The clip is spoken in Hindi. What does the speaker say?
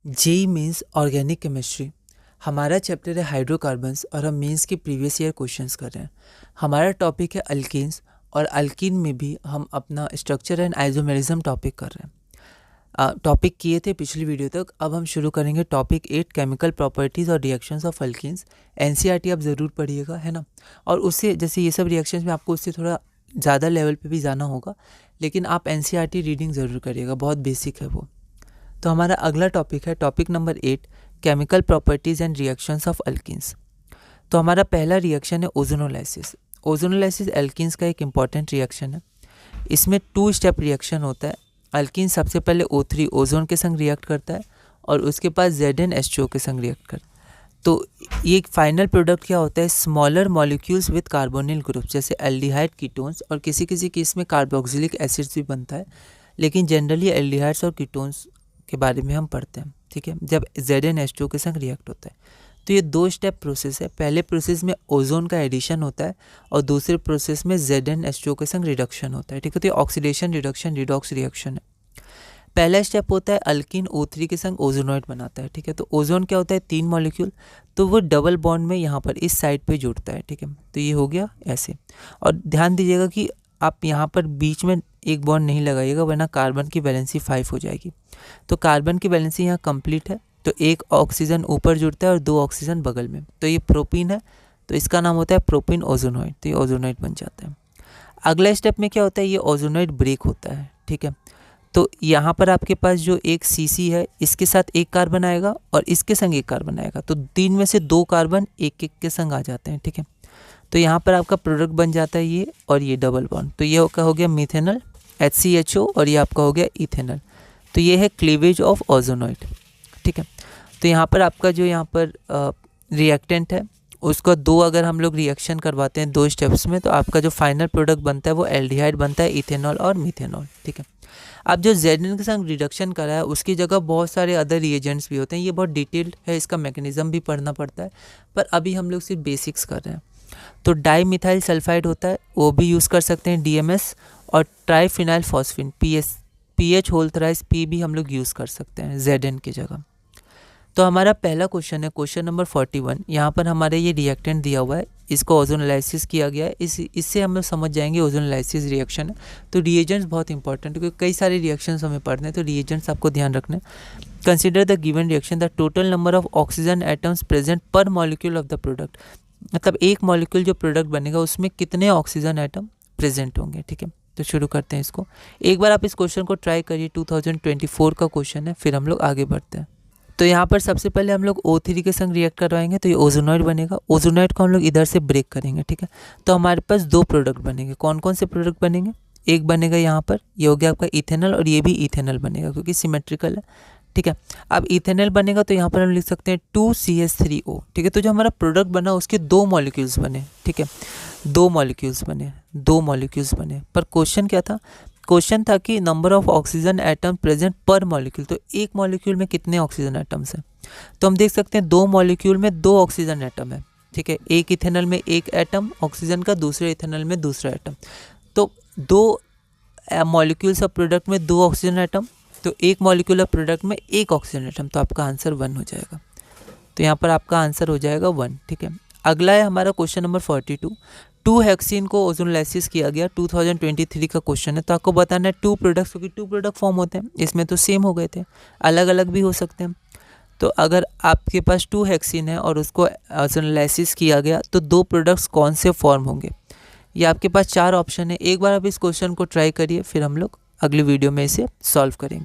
JEE means organic chemistry. हमारा चैप्टर है हाइड्रोकार्बन्स और हम मेंस के प्रीवियस ईयर क्वेश्चंस कर रहे हैं। हमारा टॉपिक है अल्कीन्स और अल्कीन में भी हम अपना स्ट्रक्चर एंड आइसोमेरिज्म टॉपिक कर रहे हैं। टॉपिक किए थे पिछली वीडियो तक। अब हम शुरू करेंगे टॉपिक 8 केमिकल प्रॉपर्टीज़ और रिएक्शंस ऑफ अल्कीन्स। एनसीईआरटी आप ज़रूर पढ़िएगा, है ना। और उससे जैसे ये सब रिएक्शंस में आपको उससे थोड़ा ज़्यादा लेवल पे भी जाना होगा, लेकिन आप एनसीईआरटी रीडिंग ज़रूर करिएगा, बहुत बेसिक है वो। तो हमारा अगला टॉपिक है topic number 8 chemical properties and reactions of alkenes. तो हमारा पहला रिएक्शन है ओजोनोलाइसिस। ओजोनोलाइसिस एल्कीन्स का एक इम्पॉर्टेंट रिएक्शन है। इसमें 2 स्टेप रिएक्शन होता है। अल्कीन सबसे पहले O3 ओजोन के संग रिएक्ट करता है और उसके पास ZnHO के संग रिएक्ट करता है। तो ये एक फाइनल प्रोडक्ट क्या होता है, smaller molecules with carbonyl group, जैसे एल्डिहाइड कीटोन्स और किसी किसी केस में कार्बोक्सिलिक एसिड्स भी बनता है, लेकिन जनरली एल्डिहाइड्स और कीटोन्स के बारे में हम पढ़ते हैं, ठीक है, जब ZnHO के संग रिएक्ट होता है। तो ये 2 स्टेप प्रोसेस है। पहले प्रोसेस में ओजोन का एडिशन होता है और दूसरे प्रोसेस में ZnHO के संग रिडक्शन होता है, ठीक है। तो ये ऑक्सीडेशन रिडक्शन रिडॉक्स रिएक्शन है। पहला स्टेप होता है अल्कीन O3 के संग ओजोनॉइड बनाता है, ठीक है। तो ओजोन क्या होता है, 3 मॉलिक्यूल, तो वो डबल बॉन्ड में यहाँ पर इस साइड पे जुड़ता है, ठीक है। तो ये हो गया ऐसे। और ध्यान दीजिएगा कि आप यहाँ पर बीच में एक बॉन्ड नहीं लगाइएगा, वरना कार्बन की वैलेंसी 5 हो जाएगी। तो कार्बन की वैलेंसी यहाँ कंप्लीट है, तो एक ऑक्सीजन ऊपर जुड़ता है और 2 ऑक्सीजन बगल में। तो ये प्रोपीन है, तो इसका नाम होता है प्रोपीन ओजोनॉइड। तो ये ओजोनॉइड बन जाता है। अगला स्टेप में क्या होता है, ये ओजोनॉइड ब्रेक होता है, ठीक है। तो यहाँ पर आपके पास जो एक CC है, इसके साथ एक कार्बन आएगा और इसके संग एक कार्बन आएगा, तो 3 में से 2 कार्बन एक एक के संग आ जाते हैं, ठीक है। तो यहाँ पर आपका प्रोडक्ट बन जाता है ये और ये डबल बॉन्ड। तो ये हो गया मिथेनल HCHO और ये आपका हो गया इथेनल। तो ये है क्लीवेज ऑफ ओजोनॉइड, ठीक है। तो यहाँ पर आपका जो यहाँ पर रिएक्टेंट है उसका 2 अगर हम लोग रिएक्शन करवाते हैं 2 स्टेप्स में, तो आपका जो फाइनल प्रोडक्ट बनता है वो एल्डिहाइड बनता है, इथेनॉल और मिथेनॉल, ठीक है। अब जो Zn के संग रिडक्शन करा है उसकी जगह बहुत सारे अदर रिएजेंट्स भी होते हैं। ये बहुत डिटेल्ड है, इसका मैकेनिज्म भी पढ़ना पड़ता है, पर अभी हम लोग सिर्फ बेसिक्स कर रहे हैं। तो डाई मिथाइल सल्फाइड होता है, वो भी यूज़ कर सकते हैं DMS, और triphenyl phosphine PH whole thrice P भी हम लोग यूज़ कर सकते हैं Zn की जगह। तो हमारा पहला क्वेश्चन है क्वेश्चन नंबर 41। यहाँ पर हमारे ये रिएक्टेंट दिया हुआ है, इसको ओजोनोलाइसिस किया गया है। इससे हम लोग समझ जाएंगे ओजोनोलाइसिस रिएक्शन है। तो रिएजेंट्स बहुत इंपॉर्टेंट है, क्योंकि कई सारे रिएक्शंस हमें पढ़ने हैं, तो रिएजेंट्स आपको ध्यान रखना है। Consider the given reaction, the total number of oxygen atoms present पर मॉलिक्यूल ऑफ द प्रोडक्ट। मतलब एक मॉलिक्यूल जो प्रोडक्ट बनेगा उसमें कितने ऑक्सीजन एटम प्रेजेंट होंगे, ठीक है। तो शुरू करते हैं इसको। एक बार आप इस क्वेश्चन को ट्राई करिए, 2024 का क्वेश्चन है, फिर हम लोग आगे बढ़ते हैं। तो यहाँ पर सबसे पहले हम लोग O3 के संग रिएक्ट करवाएंगे, तो ये ओजोनॉइड बनेगा। ओजोनॉइड को हम लोग इधर से ब्रेक करेंगे, ठीक है। तो हमारे पास 2 प्रोडक्ट बनेंगे। कौन कौन से प्रोडक्ट बनेंगे, एक बनेगा यहाँ पर, ये हो गया आपका इथेनॉल, और ये भी इथेनॉल बनेगा क्योंकि सिमेट्रिकल है, ठीक है। अब इथेनॉल बनेगा तो यहाँ पर हम लिख सकते हैं 2CH3O, ठीक है। तो जो हमारा प्रोडक्ट बना उसके 2 मॉलिक्यूल्स बने, ठीक है, 2 मॉलिक्यूल्स बने। पर क्वेश्चन क्या था, क्वेश्चन था कि number of oxygen atom present पर मॉलिक्यूल। तो एक मॉलिक्यूल में कितने ऑक्सीजन एटम्स हैं, तो हम देख सकते हैं 2 मॉलिक्यूल में 2 ऑक्सीजन एटम है, ठीक है। एक इथेनॉल में एक एटम ऑक्सीजन का, दूसरे इथेनॉल में दूसरा एटम। तो 2 मॉलिक्यूल्स ऑफ प्रोडक्ट में 2 ऑक्सीजन एटम, तो एक मॉलिक्यूल ऑफ प्रोडक्ट में 1 ऑक्सीजन एटम, तो आपका आंसर 1 हो जाएगा। तो यहाँ पर आपका आंसर हो जाएगा 1, ठीक है। अगला है हमारा क्वेश्चन नंबर 42। 2 हेक्सीन को ओजोनोलाइसिस किया गया, 2023 का क्वेश्चन है। तो आपको बताना है 2 प्रोडक्ट्स, क्योंकि 2 प्रोडक्ट फॉर्म होते हैं, इसमें तो सेम हो गए थे, अलग अलग भी हो सकते हैं। तो अगर आपके पास 2 हेक्सीन है और उसको ओजोनोलाइसिस किया गया, तो 2 प्रोडक्ट्स कौन से फॉर्म होंगे, ये आपके पास 4 ऑप्शन है। एक बार आप इस क्वेश्चन को ट्राई करिए, फिर हम लोग अगली वीडियो में इसे सॉल्व करेंगे।